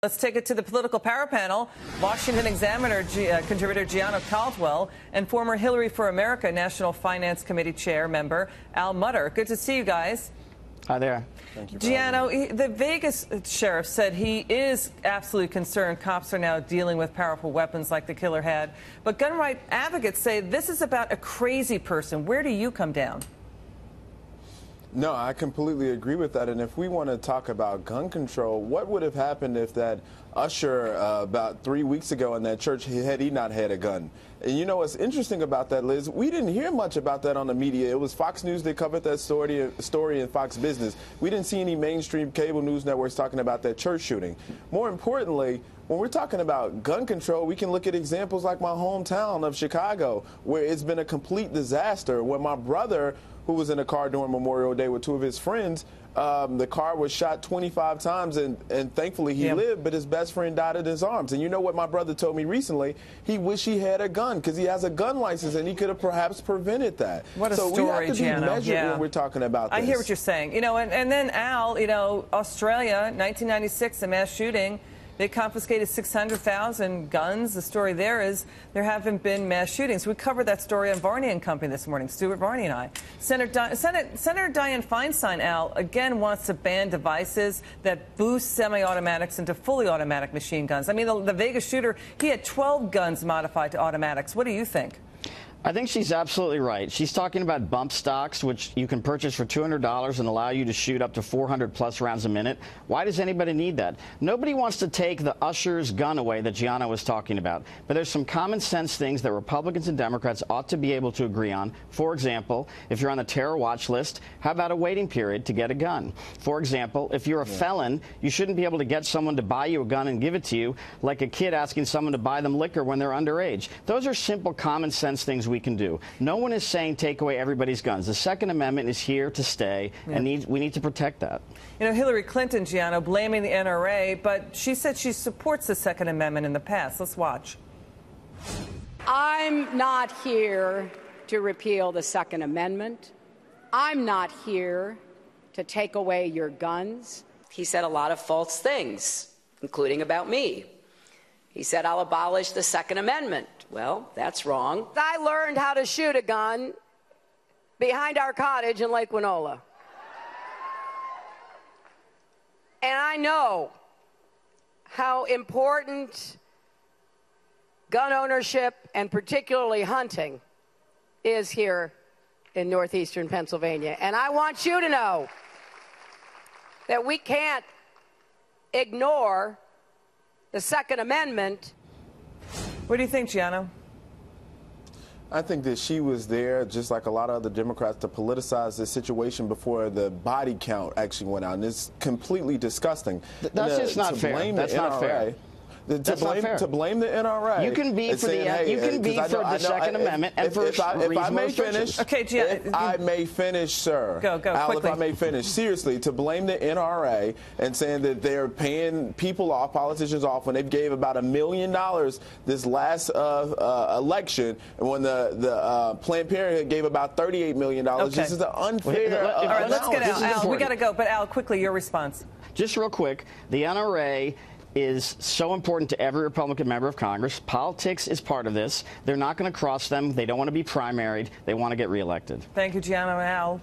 Let's take it to the political power panel. Washington Examiner contributor Gianno Caldwell and former Hillary for America National Finance Committee chair member Al Mottur. Good to see you guys. Hi there. Thank you. Gianno, the Vegas sheriff said he is absolutely concerned cops are now dealing with powerful weapons like the killer had. But gun right advocates say this is about a crazy person. Where do you come down? No, I completely agree with that. And if we want to talk about gun control, what would have happened if that usher about 3 weeks ago in that church had he not had a gun? And you know what's interesting about that, Liz? We didn't hear much about that on the media. It was Fox News that covered that story in Fox Business. We didn't see any mainstream cable news networks talking about that church shooting. More importantly, when we're talking about gun control, we can look at examples like my hometown of Chicago, where it's been a complete disaster, where my brother, who was in a car during Memorial Day with two of his friends, the car was shot 25 times, and thankfully he lived, but his best friend died in his arms. And you know what my brother told me recently? He wished he had a gun because he has a gun license, and he could have perhaps prevented that. What a story, So we have to be Gianno. measured when we're talking about this. I hear what you're saying. You know, and then, Al, you know, Australia, 1996, a mass shooting. They confiscated 600,000 guns. The story there is there haven't been mass shootings. We covered that story on Varney and Company this morning, Stuart Varney and I. Senator Dianne Feinstein, Al, again wants to ban devices that boost semi-automatics into fully automatic machine guns. I mean, the Vegas shooter, he had 12 guns modified to automatics. What do you think? I think she's absolutely right. She's talking about bump stocks, which you can purchase for $200 and allow you to shoot up to 400-plus rounds a minute. Why does anybody need that? Nobody wants to take the usher's gun away that Gianno was talking about. But there's some common sense things that Republicans and Democrats ought to be able to agree on. For example, if you're on the terror watch list, how about a waiting period to get a gun? For example, if you're a felon, you shouldn't be able to get someone to buy you a gun and give it to you like a kid asking someone to buy them liquor when they're underage. Those are simple common sense things we can do. No one is saying take away everybody's guns. The Second Amendment is here to stay, and we need to protect that. You know, Hillary Clinton, Gianno, blaming the NRA, but she said she supports the Second Amendment in the past. Let's watch. I'm not here to repeal the Second Amendment. I'm not here to take away your guns. He said a lot of false things, including about me. He said, I'll abolish the Second Amendment. Well, that's wrong. I learned how to shoot a gun behind our cottage in Lake Winola. And I know how important gun ownership and particularly hunting is here in northeastern Pennsylvania. And I want you to know that we can't ignore the Second Amendment. What do you think, Gianno? I think that she was there, just like a lot of other Democrats, to politicize this situation before the body count actually went out. And it's completely disgusting. That's just not fair. That's not fair. To blame the NRA. You can be for the Second Amendment and for if I may finish. Okay, if I may finish, sir. Go Al, quickly. if I may finish. Seriously, to blame the NRA and saying that they're paying people off, politicians off, when they gave about $1 million this last election, and when the Planned Parenthood gave about $38 million. Okay. This is an unfair. All right, let's get Al. We got to go. But Al, quickly, your response. Just real quick, the NRA is so important to every Republican member of Congress. Politics is part of this. They're not going to cross them. They don't want to be primaried. They want to get reelected. Thank you, Gianno and Al.